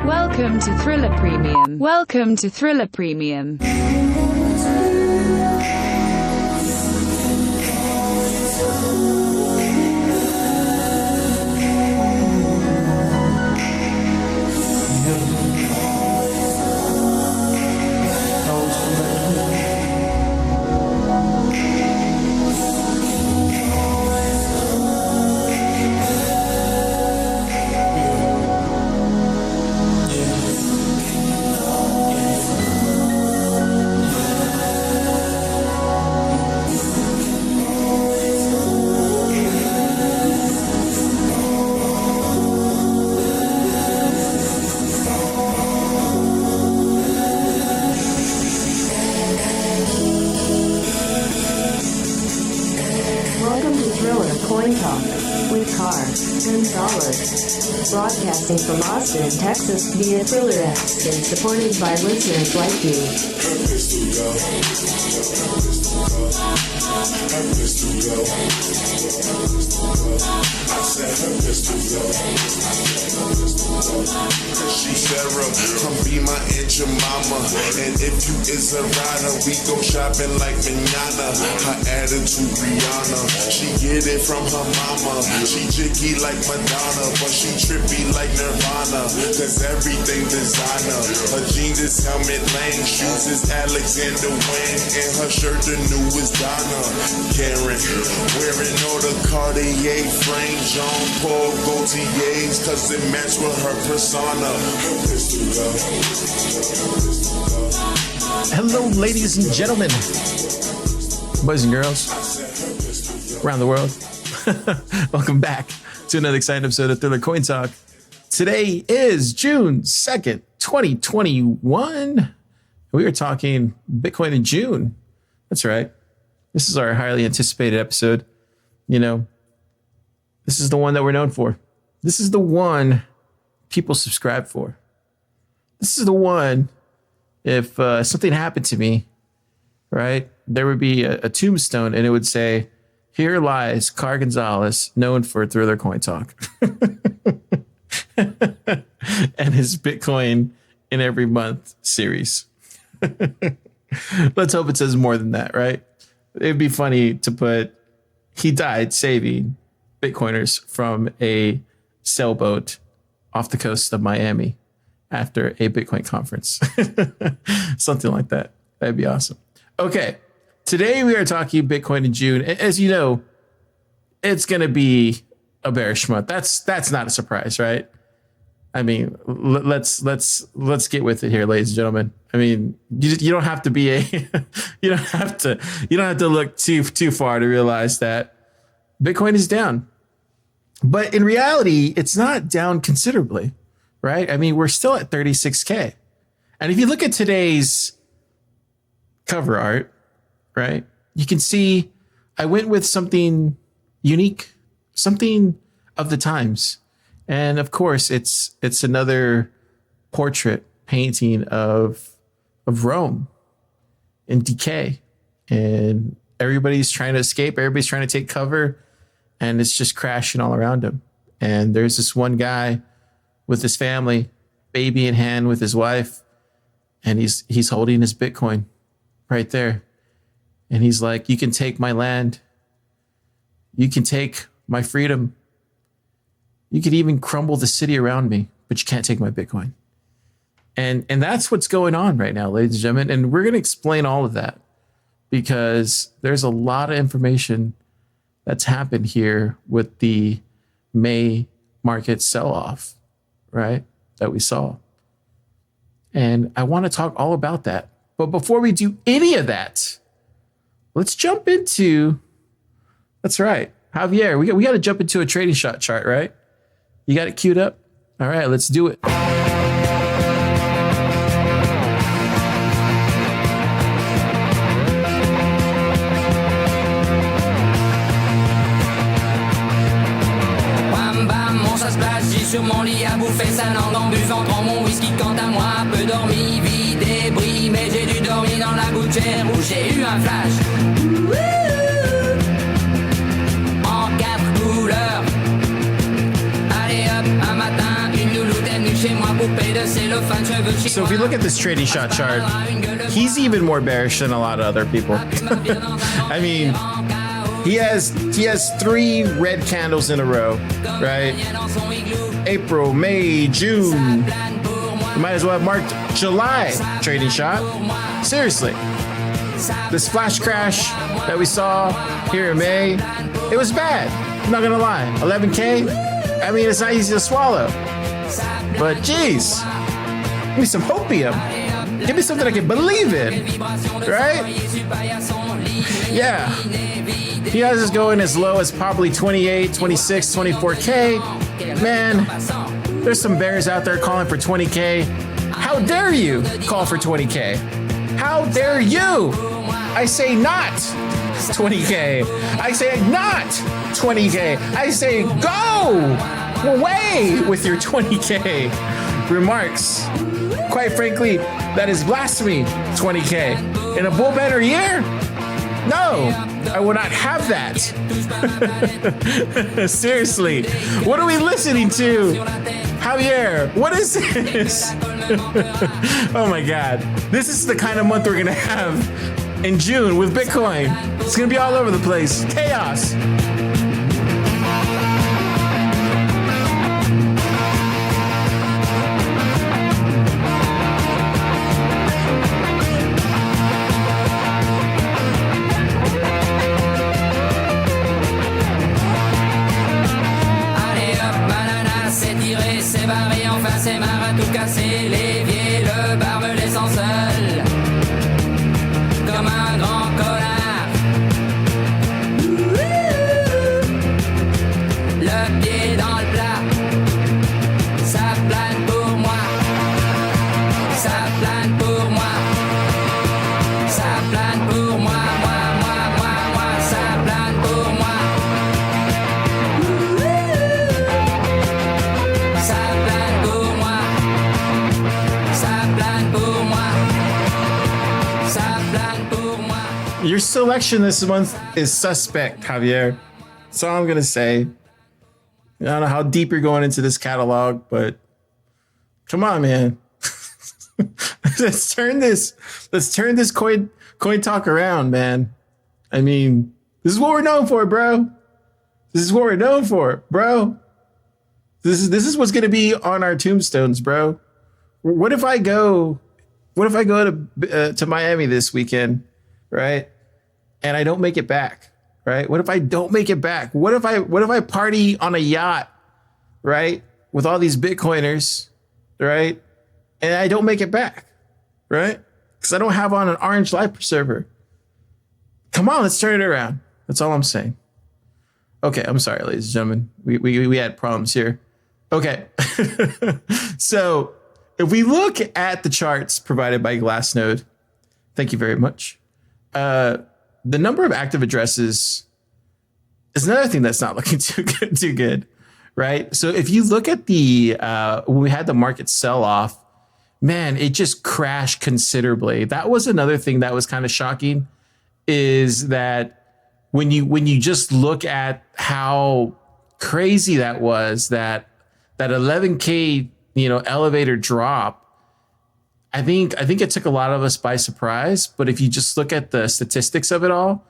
Welcome to Thriller Premium. Welcome to Thriller Premium. Broadcasting from Austin, Texas via Thriller X and supported by listeners like you. She Sarah, come be my Aunt your mama. And if you is a rider, we go shopping like manana. Her attitude Rihanna, she get it from her mama. She jiggy like Madonna, but she trippy like Nirvana. Cause everything designer. Her jeans is Helmet Lang, shoes is Alexander Wang, and her shirt the newest Donna. Karen, wearing all the Cartier frame, Jean Paul Gaultier's, cause it match with her persona. Hello, ladies and gentlemen, boys and girls around the world. Welcome back to another exciting episode of Thriller Coin Talk. Today is June 2nd, 2021. We are talking Bitcoin in June. That's right. This is our highly anticipated episode. You know, this is the one that we're known for. This is the one people subscribe for. This is the one, if something happened to me, right, there would be a tombstone and it would say, "Here lies Car Gonzalez, known for Thriller Coin Talk." And his Bitcoin in every month series. Let's hope it says more than that, right? It'd be funny to put, he died saving Bitcoiners from a sailboat off the coast of Miami after a Bitcoin conference. Something like that. That'd be awesome. Okay. Today we are talking Bitcoin in June. As you know, it's going to be a bearish month. That's not a surprise, right? I mean, let's get with it here, ladies and gentlemen. I mean, you don't have to be you don't have to look too far to realize that Bitcoin is down. But in reality, it's not down considerably, right? I mean, we're still at 36K. And if you look at today's cover art, right, you can see I went with something unique, something of the times. And of course, it's another portrait painting of Rome in decay. And everybody's trying to escape. Everybody's trying to take cover. And it's just crashing all around him. And there's this one guy with his family, baby in hand with his wife. And he's holding his Bitcoin right there. And he's like, "You can take my land. You can take my freedom. You could even crumble the city around me, but you can't take my Bitcoin." And that's what's going on right now, ladies and gentlemen. And we're going to explain all of that because there's a lot of information that's happened here with the May market sell-off, right, that we saw. And I want to talk all about that. But before we do any of that, let's jump into, that's right, Javier, we got to jump into a trading shot chart, right? You got it queued up? All right, let's do it. Bam bam, mon ça se passe, j'ai sur mon lit à bouffer sa langue en buvant trop mon whisky. Quant à moi, peu dormi, vie débris, mais j'ai dû dormir dans la gouttière où j'ai eu un flash. En 4 couleurs. Allez hop, un matin, une louloute est venue chez moi poupée de cellophane, cheveux chinois. So if you look at this trading shot chart, he's even more bearish than a lot of other people. I mean, he has 3 red candles in a row, right? April, May, June. You might as well have marked July trading shot. Seriously. This flash crash that we saw here in May, it was bad. I'm not gonna lie. 11K, I mean, it's not easy to swallow. But geez, give me some hopium. Give me something I can believe in, right? Yeah. He has us going as low as probably 28, 26, 24K. Man, there's some bears out there calling for 20K. How dare you call for 20K? How dare you? I say not 20K. I say not 20K. I say go away with your 20K remarks. Quite frankly, that is blasphemy, 20K. In a bull banner year? No, I will not have that. Seriously, what are we listening to? Javier, what is this? Oh my God. This is the kind of month we're gonna have in June with Bitcoin. It's gonna be all over the place. Chaos. Allez hop, banana, c'est tiré, c'est barré, enfin c'est marre à tout casser. L'évier, le bar me laissant seul, comme un grand connard. Le pied dans le plat, ça plane pour moi, ça plane pour moi, ça plane pour moi, moi, ça plane pour moi. Ça plane pour moi, ça plane pour moi, ça plane pour moi. Your selection this month is suspect, Javier. That's all I'm gonna say. I don't know how deep you're going into this catalog, but come on, man. Let's turn this coin talk around, man. I mean, this is what we're known for, bro. This is what we're known for, bro. This is what's gonna be on our tombstones, bro. What if I go to Miami this weekend, right? And I don't make it back, right? What if I don't make it back? What if I party on a yacht, right? With all these Bitcoiners, right? And I don't make it back, right? Because I don't have on an orange life preserver. Come on, let's turn it around. That's all I'm saying. Okay, I'm sorry, ladies and gentlemen. We had problems here. Okay. So if we look at the charts provided by Glassnode, thank you very much. The number of active addresses is another thing that's not looking too good, right? So if you look at the when we had the market sell off, man, it just crashed considerably. That was another thing that was kind of shocking, is that when you just look at how crazy that was, that 11K elevator drop. I think it took a lot of us by surprise, but if you just look at the statistics of it all,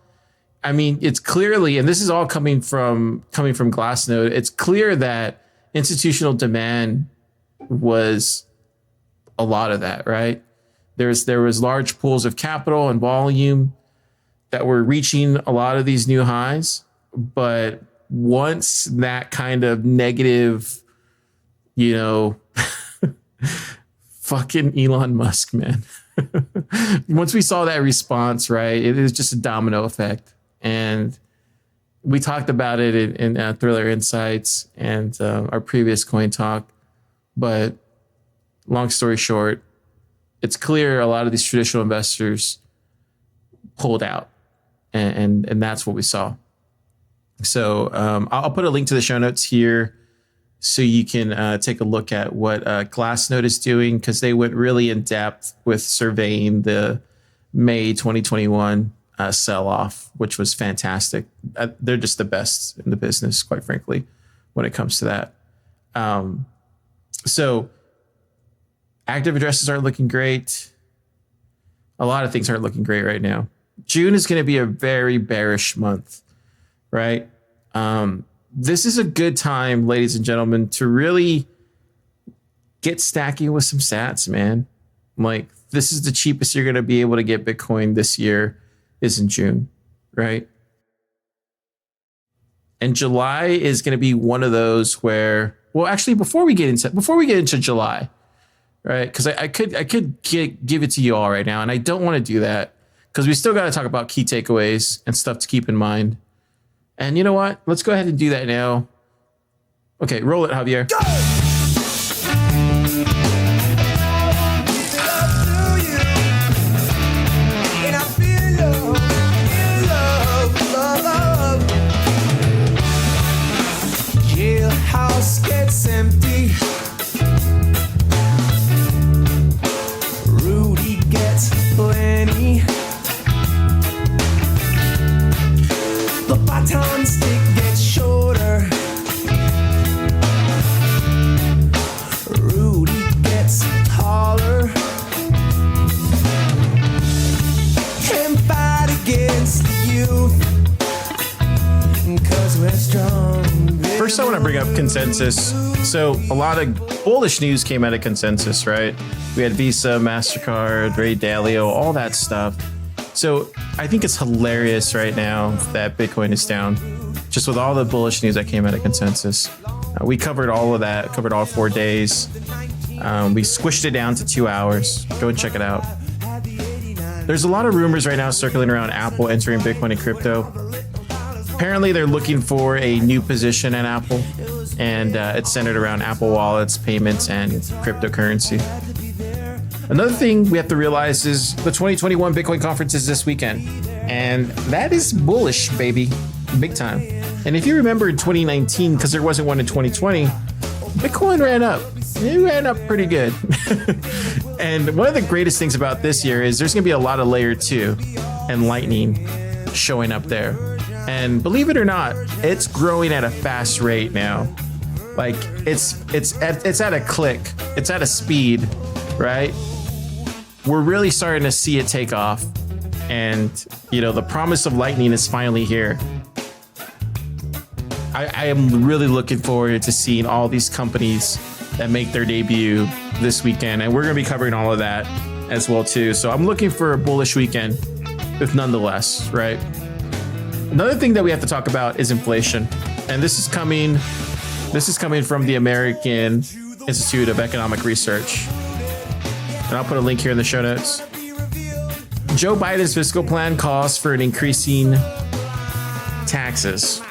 I mean, it's clearly, and this is all coming from Glassnode, it's clear that institutional demand was a lot of that, right? There was large pools of capital and volume that were reaching a lot of these new highs, but once that kind of negative, fucking Elon Musk, man. Once we saw that response, right, it is just a domino effect. And we talked about it in Thriller Insights and our previous coin talk. But long story short, it's clear a lot of these traditional investors pulled out. And that's what we saw. So I'll put a link to the show notes here so you can take a look at what Glassnode is doing, because they went really in depth with surveying the May 2021 sell-off, which was fantastic. They're just the best in the business, quite frankly, when it comes to that. So Active addresses aren't looking great. A lot of things aren't looking great right now. June is going to be a very bearish month, right? This is a good time, ladies and gentlemen, to really get stacking with some sats, man. Like, this is the cheapest you're going to be able to get Bitcoin this year is in June, right? And July is going to be one of those where, well, actually, before we get into July, right? Because I could give it to you all right now, and I don't want to do that because we still got to talk about key takeaways and stuff to keep in mind. And you know what? Let's go ahead and do that now. Okay, roll it, Javier. Go! House gets empty. Rudy gets plenty. The baton stick gets shorter. Rudy gets taller. Can't fight against the youth, 'cause we're strong. First, I want to bring up Consensus. So a lot of bullish news came out of Consensus, right? We had Visa, MasterCard, Ray Dalio, all that stuff. So I think it's hilarious right now that Bitcoin is down, just with all the bullish news that came out of Consensus. We covered all of that, covered all 4 days. We squished it down to 2 hours. Go and check it out. There's a lot of rumors right now circling around Apple entering Bitcoin and crypto. Apparently, they're looking for a new position at Apple, and it's centered around Apple wallets, payments, and cryptocurrency. Another thing we have to realize is the 2021 Bitcoin conference is this weekend, and that is bullish, baby, big time. And if you remember in 2019, because there wasn't one in 2020, Bitcoin ran up. It ran up pretty good. And one of the greatest things about this year is there's going to be a lot of layer 2 and Lightning showing up there. And believe it or not, it's growing at a fast rate now. Like it's at a click, it's at a speed, right? We're really starting to see it take off, and you know the promise of Lightning is finally here. I am really looking forward to seeing all these companies that make their debut this weekend, and we're going to be covering all of that as well too. So I'm looking for a bullish weekend, if nonetheless, right? Another thing that we have to talk about is inflation, and this is coming from the American Institute of Economic Research, and I'll put a link here in the show notes. Joe Biden's fiscal plan calls for an increasing taxes,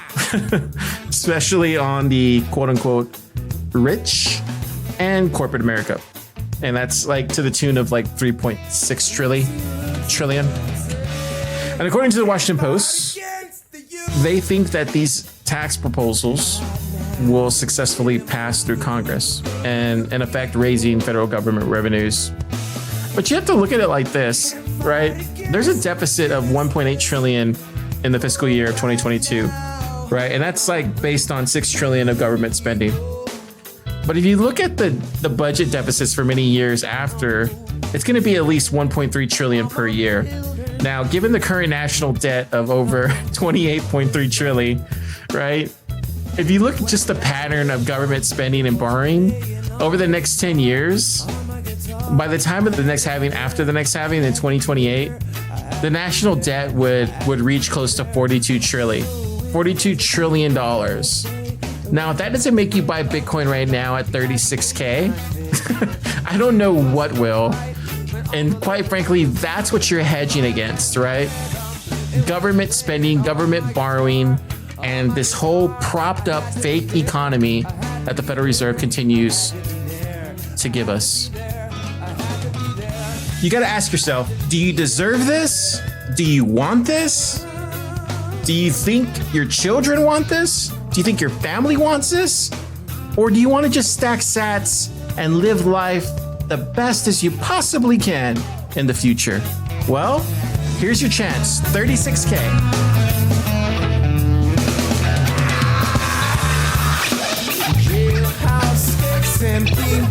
especially on the quote-unquote rich and corporate America, and that's like to the tune of like 3.6 trillion. And according to the Washington Post, they think that these tax proposals will successfully pass through Congress and in effect raising federal government revenues. But you have to look at it like this, right? There's a deficit of 1.8 trillion in the fiscal year of 2022, right? And that's like based on 6 trillion of government spending. But if you look at the budget deficits for many years after, it's going to be at least 1.3 trillion per year. Now, given the current national debt of over 28.3 trillion, right? If you look at just the pattern of government spending and borrowing over the next 10 years, by the time of the next halving, after the next halving in 2028, the national debt would reach close to $42 trillion. Now, if that doesn't make you buy Bitcoin right now at 36K, I don't know what will. And quite frankly, that's what you're hedging against, right? Government spending, government borrowing, and this whole propped up fake economy that the Federal Reserve continues to give us. You got to ask yourself, do you deserve this? Do you want this? Do you think your children want this? Do you think your family wants this? Or do you want to just stack sats and live life the best as you possibly can in the future? Well, here's your chance, 36K. Jailhouse gets empty.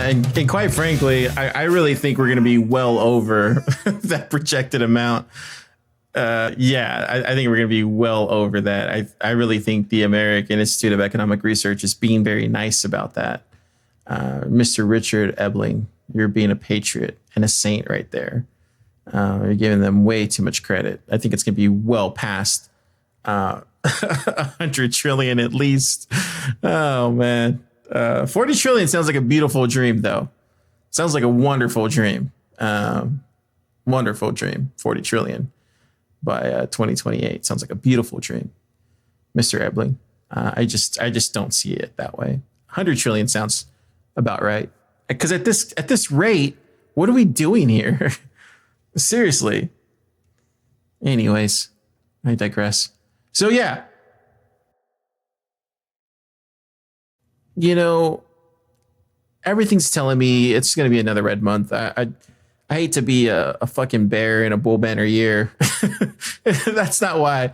and quite frankly, I really think we're going to be well over that projected amount. I think we're going to be well over that. I really think the American Institute of Economic Research is being very nice about that. Mr. Richard Ebling, you're being a patriot and a saint right there. You're giving them way too much credit. I think it's going to be well past 100 trillion at least. Oh, man. 40 trillion sounds like a beautiful dream, though. Sounds like a wonderful dream. Wonderful dream. 40 trillion by 2028. Sounds like a beautiful dream, Mr. Ebling. I just don't see it that way. 100 trillion sounds about right. Because at this rate, what are we doing here? Seriously. Anyways, I digress. So yeah. You know, everything's telling me it's going to be another red month. I hate to be a fucking bear in a bull banner year. That's not what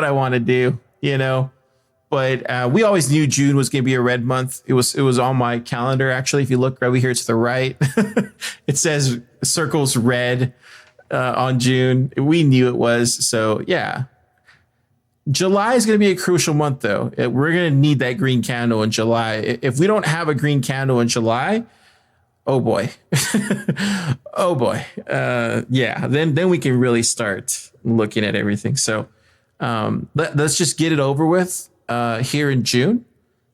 I want to do, you know. But we always knew June was going to be a red month. It was on my calendar, actually. If you look right over here to the right, it says circles red on June. We knew it was. So, yeah. July is going to be a crucial month, though. We're going to need that green candle in July. If we don't have a green candle in July, oh, boy. Oh, boy. Then we can really start looking at everything. So let's just get it over with. Here in June.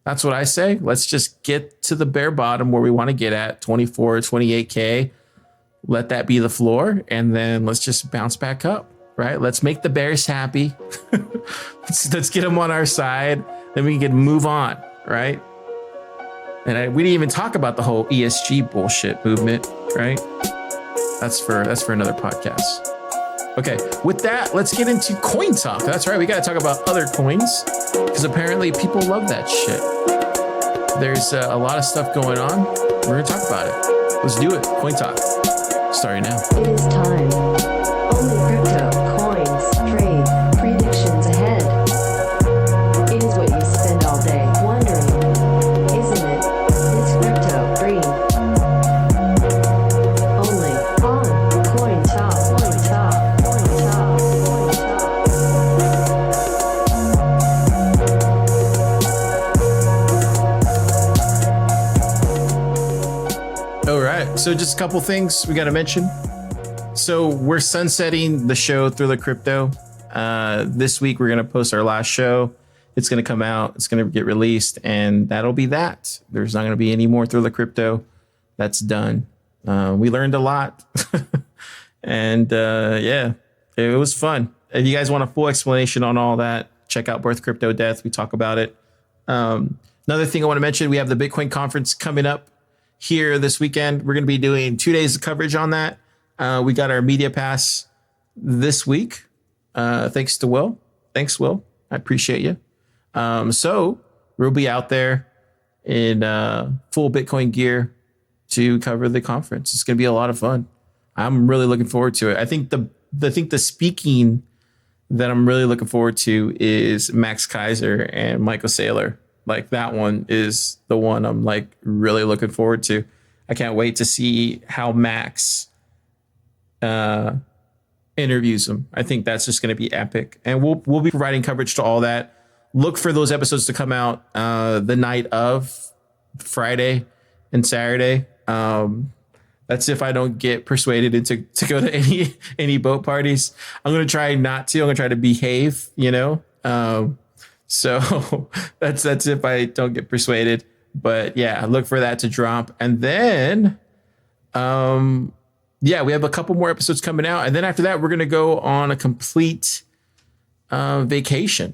That's what I say. Let's just get to the bare bottom where we want to get at, 24, 28K. Let that be the floor. And then let's just bounce back up, right? Let's make the bears happy. let's get them on our side. Then we can move on, right? And we didn't even talk about the whole ESG bullshit movement, right? That's for another podcast. Okay, with that, let's get into coin talk. That's right, we got to talk about other coins because apparently people love that shit. There's a lot of stuff going on. We're going to talk about it. Let's do it. Coin talk. Starting now. It is time. Only crypto, coins, trade, predictions ahead. It is what you spend all day wondering, isn't it? It's crypto dream. Only on Coin Talk. Coin Talk. Coin Talk. Coin Talk. All right, so just a couple things we got to mention. So we're sunsetting the show Thriller Crypto. This week we're going to post our last show. It's going to come out. It's going to get released, and that'll be that. There's not going to be any more Thriller Crypto. That's done. We learned a lot, and it was fun. If you guys want a full explanation on all that, check out Birth Crypto Death. We talk about it. Another thing I want to mention: we have the Bitcoin conference coming up here this weekend. We're going to be doing 2 days of coverage on that. We got our media pass this week. Thanks to Will. Thanks, Will. I appreciate you. So we'll be out there in full Bitcoin gear to cover the conference. It's going to be a lot of fun. I'm really looking forward to it. I think the speaking that I'm really looking forward to is Max Kaiser and Michael Saylor. Like, that one is the one I'm like really looking forward to. I can't wait to see how Max interviews him. I think that's just going to be epic, and we'll be providing coverage to all that. Look for those episodes to come out the night of Friday and Saturday. That's if I don't get persuaded into to go to any boat parties. I'm going to try not to. I'm going to try to behave, you know. So that's if I don't get persuaded. But yeah, look for that to drop. And then we have a couple more episodes coming out. And then after that, we're going to go on a complete vacation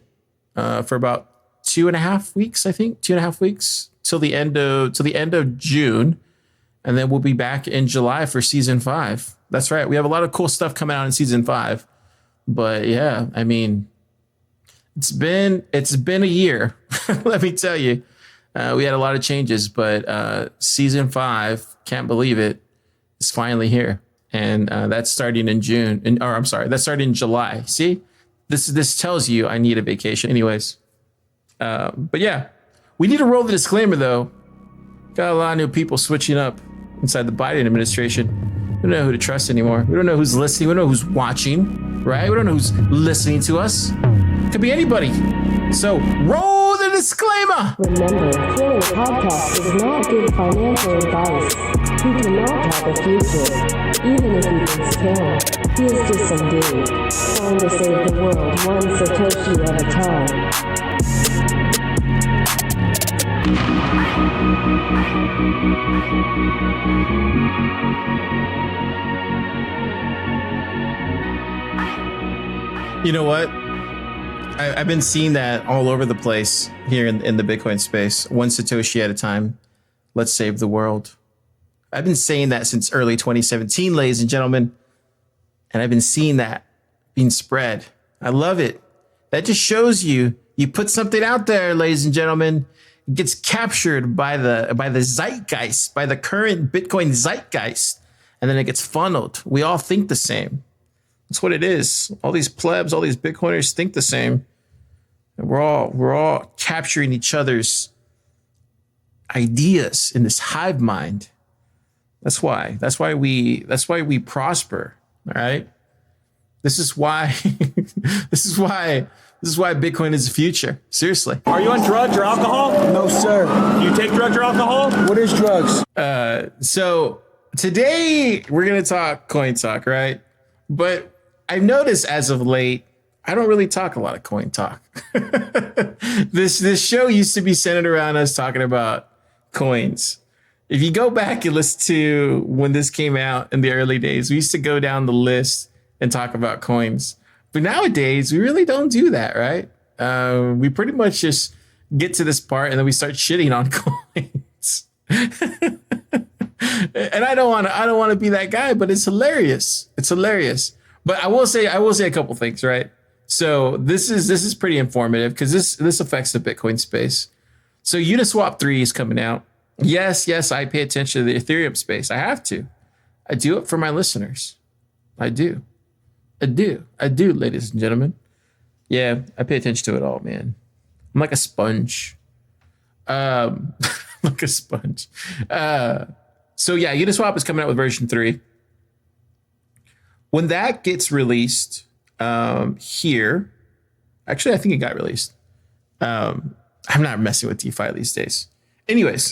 for about 2.5 weeks, I think. 2.5 weeks till the end of June. And then we'll be back in July for season 5. That's right. We have a lot of cool stuff coming out in season 5. But yeah, I mean, it's been a year. Let me tell you. We had a lot of changes, but season 5, can't believe it, is finally here. And that's starting in June. That's starting in July. See, this tells you I need a vacation. Anyways, but yeah, we need to roll the disclaimer, though. Got a lot of new people switching up inside the Biden administration. We don't know who to trust anymore. We don't know who's listening. We don't know who's watching, right? We don't know who's listening to us. Could be anybody. So roll the disclaimer. Remember, Thriller Podcast is not good financial advice. He cannot have a future, even if he thinks can. He is just some dude trying to save the world one Satoshi at a time. You know what? I've been seeing that all over the place here in the Bitcoin space. One Satoshi at a time. Let's save the world. I've been saying that since early 2017, ladies and gentlemen. And I've been seeing that being spread. I love it. That just shows you put something out there, ladies and gentlemen. It gets captured by the zeitgeist, by the current Bitcoin zeitgeist. And then it gets funneled. We all think the same. That's what it is. All these plebs, all these Bitcoiners think the same. And we're all capturing each other's ideas in this hive mind. That's why we prosper. All right. This is why Bitcoin is the future. Seriously. Are you on drugs or alcohol? No, sir. Do you take drugs or alcohol? What is drugs? So today we're gonna talk coin talk, right? But I've noticed as of late, I don't really talk a lot of coin talk. This show used to be centered around us talking about coins. If you go back and listen to when this came out in the early days, we used to go down the list and talk about coins. But nowadays, we really don't do that, right? We pretty much just get to this part and then we start shitting on coins. And I don't want to be that guy, but it's hilarious. It's hilarious. But I will say a couple things, right? So this is pretty informative because this affects the Bitcoin space. So Uniswap 3 is coming out. Yes, I pay attention to the Ethereum space. I have to. I do it for my listeners. I do, ladies and gentlemen. Yeah, I pay attention to it all, man. I'm like a sponge. Like a sponge. So yeah, Uniswap is coming out with version 3. When that gets released here, actually, I think it got released. I'm not messing with DeFi these days. Anyways,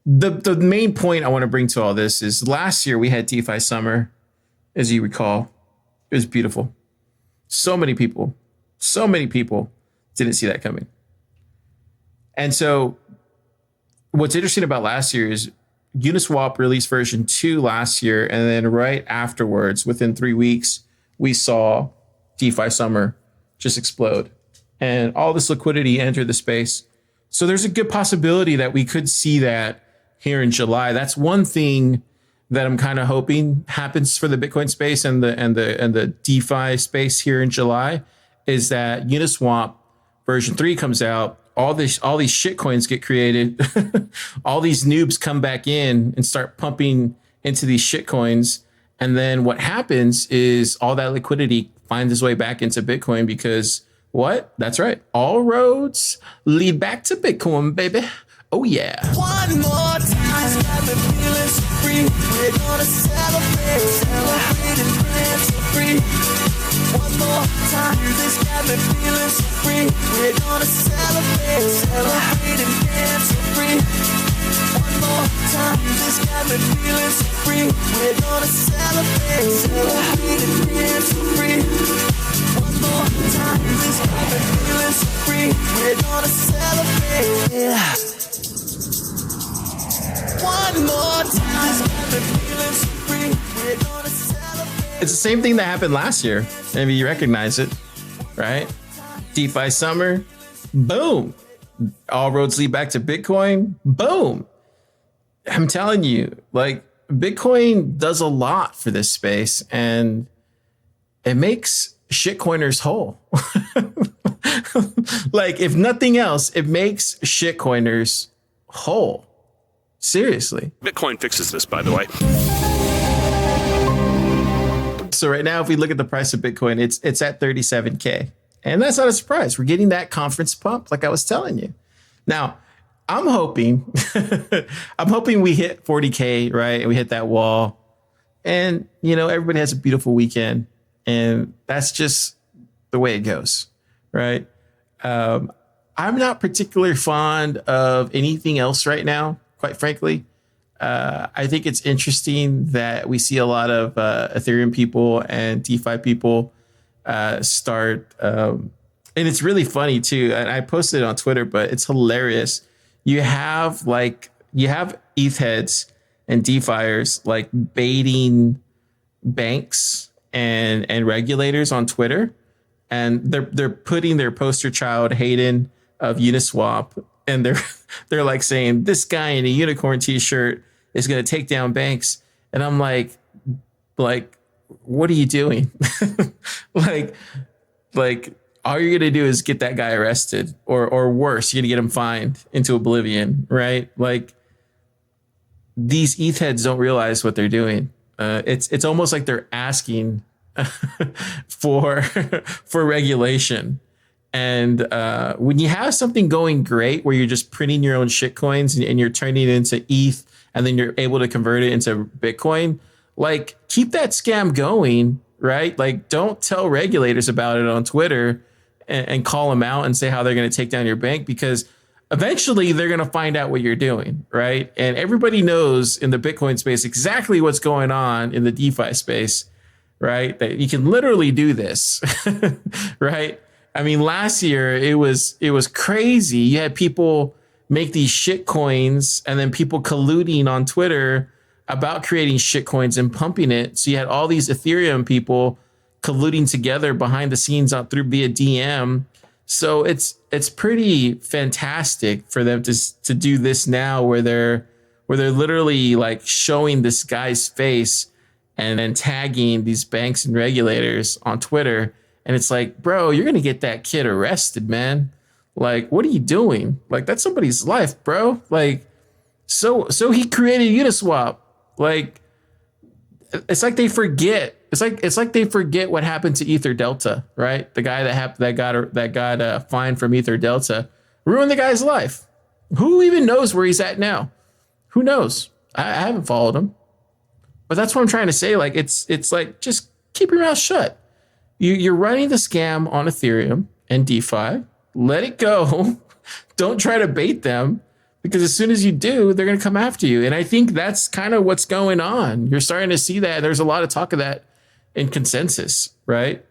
the main point I want to bring to all this is last year we had DeFi Summer, as you recall. It was beautiful. So many people didn't see that coming. And so what's interesting about last year is Uniswap released version 2 last year. And then right afterwards, within 3 weeks, we saw DeFi Summer just explode and all this liquidity entered the space. So there's a good possibility that we could see that here in July. That's one thing that I'm kind of hoping happens for the Bitcoin space and the DeFi space here in July is that Uniswap version 3 comes out. All these shit coins get created. All these noobs come back in and start pumping into these shit coins. And then what happens is all that liquidity finds its way back into Bitcoin because what? That's right. All roads lead back to Bitcoin, baby. Oh, yeah. One more time, got me feeling so free. We're gonna celebrate and dance so free. One more time, this got me feeling so free. We're gonna celebrate and dance so free. One more time, this got me feeling so free. We're gonna celebrate and dance so free. One more time, this got me feeling so free. We're gonna celebrate. Yeah. One more time, got me feeling so free. We're gonna celebrate. It's the same thing that happened last year. Maybe you recognize it, right? DeFi Summer, boom. All roads lead back to Bitcoin, boom. I'm telling you, like Bitcoin does a lot for this space and it makes shitcoiners whole. Like if nothing else, it makes shitcoiners whole. Seriously. Bitcoin fixes this, by the way. So right now, if we look at the price of Bitcoin, it's at 37K. And that's not a surprise. We're getting that conference pump, like I was telling you. Now, I'm hoping, I'm hoping we hit 40K, right? And we hit that wall, and everybody has a beautiful weekend, and that's just the way it goes, right? I'm not particularly fond of anything else right now, quite frankly. I think it's interesting that we see a lot of Ethereum people and DeFi people start, and it's really funny too. And I posted it on Twitter, but it's hilarious. You have ETH heads and DeFiers like baiting banks and regulators on Twitter, and they're putting their poster child Hayden of Uniswap, and they're like saying this guy in a unicorn t-shirt is going to take down banks, and I'm like, what are you doing? like all you're going to do is get that guy arrested, or worse, you're going to get him fined into oblivion, right? Like, these ETH heads don't realize what they're doing. It's almost like they're asking for regulation. And when you have something going great where you're just printing your own shit coins and you're turning it into ETH, and then you're able to convert it into Bitcoin, like, keep that scam going, right? Like, don't tell regulators about it on Twitter and call them out and say how they're going to take down your bank, because eventually they're going to find out what you're doing, right? And everybody knows in the Bitcoin space exactly what's going on in the DeFi space, right? That you can literally do this, right? I mean, last year it was crazy. You had people make these shit coins, and then people colluding on Twitter about creating shit coins and pumping it. So you had all these Ethereum people colluding together behind the scenes through via DM. So it's pretty fantastic for them to do this now, where they're literally like showing this guy's face and then tagging these banks and regulators on Twitter. And it's like, bro, you're going to get that kid arrested, man. Like, what are you doing? Like, that's somebody's life, bro. Like, so he created Uniswap. Like, it's like they forget. It's like they forget what happened to Ether Delta, right? The guy that got fined from Ether Delta ruined the guy's life. Who even knows where he's at now? Who knows? I haven't followed him, but that's what I'm trying to say. Like, it's like, just keep your mouth shut. You're running the scam on Ethereum and DeFi. Let it go. Don't try to bait them, because as soon as you do, they're going to come after you. And I think that's kind of what's going on. You're starting to see that. There's a lot of talk of that in consensus, right?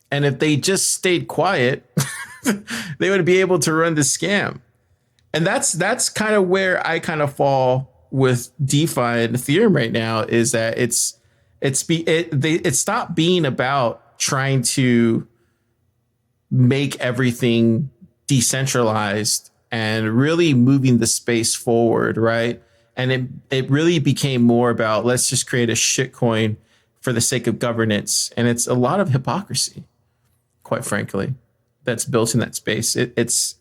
And if they just stayed quiet, they would be able to run the scam. And that's kind of where I kind of fall with DeFi and Ethereum right now, is that it stopped being about trying to make everything decentralized and really moving the space forward, right? And it really became more about, let's just create a shit coin for the sake of governance. And it's a lot of hypocrisy, quite frankly, that's built in that space. It's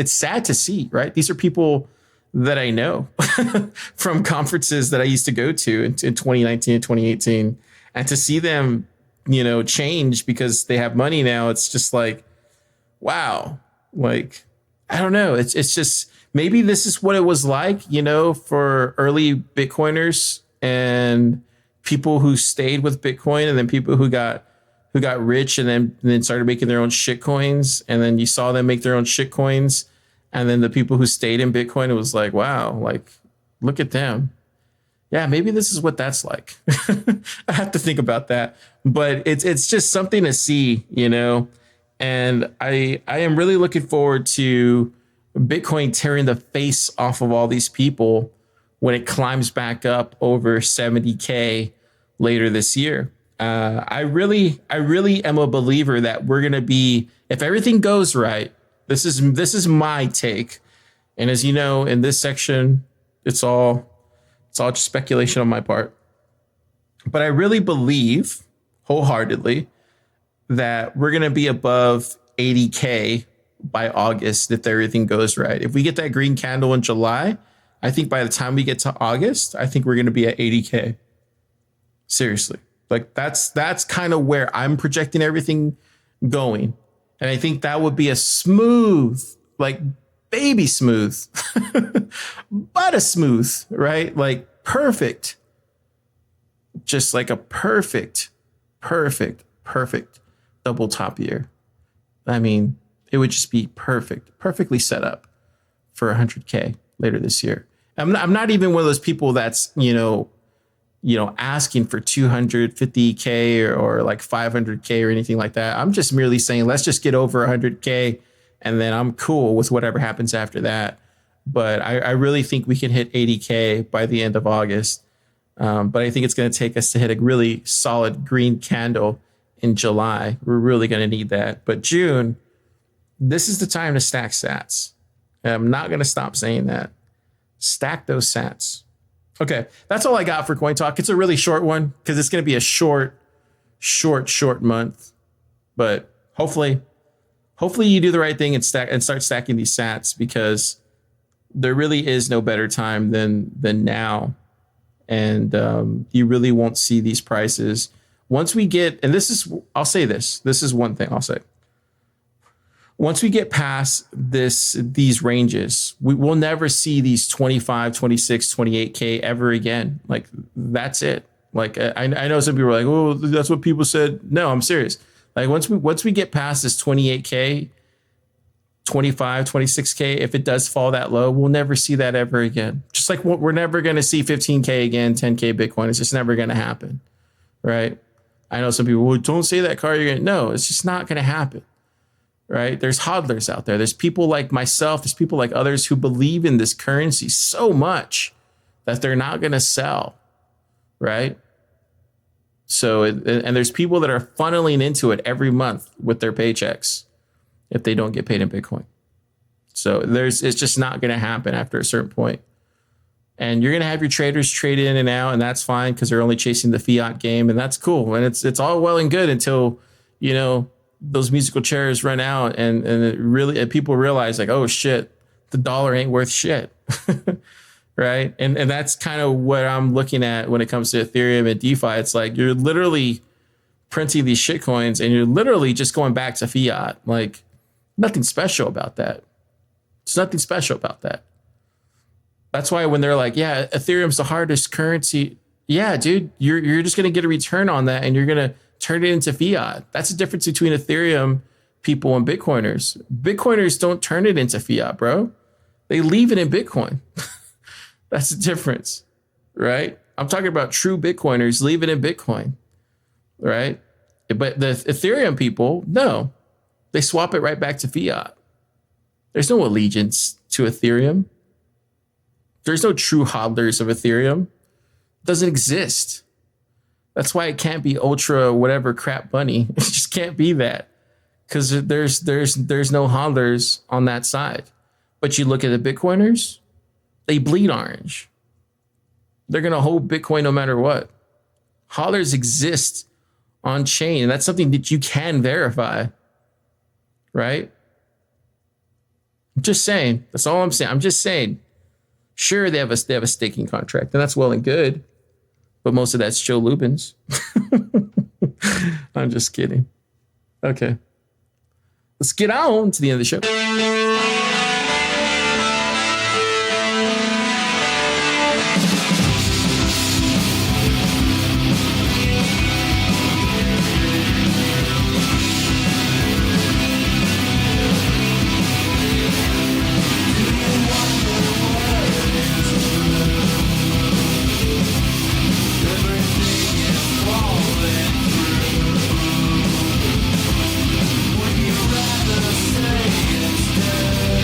sad to see, right? These are people that I know from conferences that I used to go to in 2019 and 2018, and to see them, change because they have money now. It's just like, wow. Like, I don't know. It's just, maybe this is what it was like, for early Bitcoiners and people who stayed with Bitcoin, and then people who got rich and then started making their own shit coins. And then you saw them make their own shit coins. And then the people who stayed in Bitcoin, it was like, wow, like, look at them. Yeah, maybe this is what that's like. I have to think about that. But it's just something to see, And I am really looking forward to Bitcoin tearing the face off of all these people when it climbs back up over 70K later this year. I really am a believer that we're going to be, if everything goes right, this is my take. And as you know, in this section, it's all just speculation on my part. But I really believe wholeheartedly that we're going to be above 80K by August if everything goes right. If we get that green candle in July, I think by the time we get to August, I think we're going to be at 80K. Seriously. Like, that's kind of where I'm projecting everything going. And I think that would be a smooth, like, baby smooth, butter smooth, right? Like perfect. Just like a perfect double top year. I mean, it would just be perfectly set up for 100K later this year. I'm not even one of those people that's, asking for 250K or like 500K or anything like that. I'm just merely saying, let's just get over 100K and then I'm cool with whatever happens after that. But I really think we can hit 80K by the end of August. But I think it's going to take us to hit a really solid green candle in July. We're really going to need that. But June, this is the time to stack sats. And I'm not going to stop saying that. Stack those sats. Okay, that's all I got for Coin Talk. It's a really short one because it's going to be a short month. But hopefully you do the right thing and start stacking these sats, because there really is no better time than now. And you really won't see these prices once we get, and I'll say this is one thing I'll say. Once we get past these ranges, we will never see these 25, 26, 28K ever again. Like, that's it. Like, I know some people are like, oh, that's what people said. No, I'm serious. Like, once we get past this 28K, 25, 26K, if it does fall that low, we'll never see that ever again. Just like we're never going to see 15K again, 10K Bitcoin. It's just never going to happen, right? I know some people, well, don't say that, Car. No, it's just not going to happen, right? There's hodlers out there. There's people like myself. There's people like others who believe in this currency so much that they're not going to sell, right? So, and there's people that are funneling into it every month with their paychecks if they don't get paid in Bitcoin. So it's just not going to happen after a certain point. And you're going to have your traders trade in and out, and that's fine because they're only chasing the fiat game, and that's cool. And it's all well and good until, those musical chairs run out and people realize like, oh shit, the dollar ain't worth shit. Right. And that's kind of what I'm looking at when it comes to Ethereum and DeFi. It's like you're literally printing these shit coins and you're literally just going back to fiat. Like, nothing special about that. It's nothing special about that. That's why when they're like, yeah, Ethereum's the hardest currency. Yeah, dude, you're just going to get a return on that and you're going to turn it into fiat. That's the difference between Ethereum people and Bitcoiners. Bitcoiners don't turn it into fiat, bro. They leave it in Bitcoin. That's the difference, right? I'm talking about true Bitcoiners leave it in Bitcoin, right? But the Ethereum people, no, they swap it right back to fiat. There's no allegiance to Ethereum. There's no true hodlers of Ethereum. It doesn't exist. That's why it can't be ultra whatever crap money. It just can't be that, because there's no hodlers on that side. But you look at the Bitcoiners, they bleed orange. They're going to hold Bitcoin no matter what. Hodlers exist on chain, and that's something that you can verify, right? I'm just saying. That's all I'm saying. I'm just saying. Sure, they have a staking contract, and that's well and good, but most of that's Joe Lubin's. I'm just kidding. Okay. Let's get on to the end of the show. Would you rather stay instead?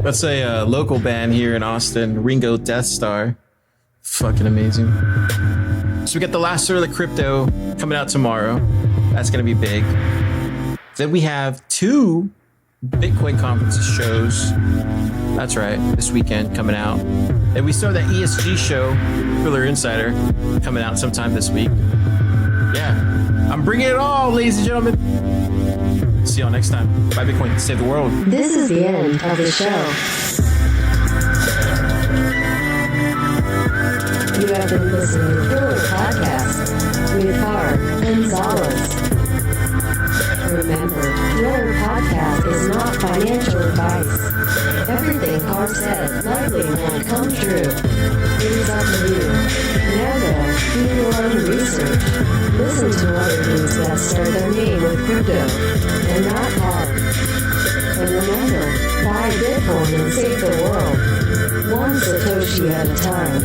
That's a local band here in Austin, Ringo Death Star. Fucking amazing. So we got the last Thriller Crypto coming out tomorrow. That's going to be big. Then we have 2 Bitcoin conferences shows. That's right, this weekend coming out. And we saw that ESG show, Thriller Insider, coming out sometime this week. Yeah, I'm bringing it all, ladies and gentlemen. See y'all next time. Buy Bitcoin, save the world. This is the end of the show. You have been listening to Thriller Podcast with Har Gonzalez. Remember, Thriller Podcast is not financial advice. Everything Har said likely won't come true. It is up to you. Now though, do your own research. Listen to other news that start their name with crypto, and not Har. And remember, buy Bitcoin and save the world. One Satoshi at a time.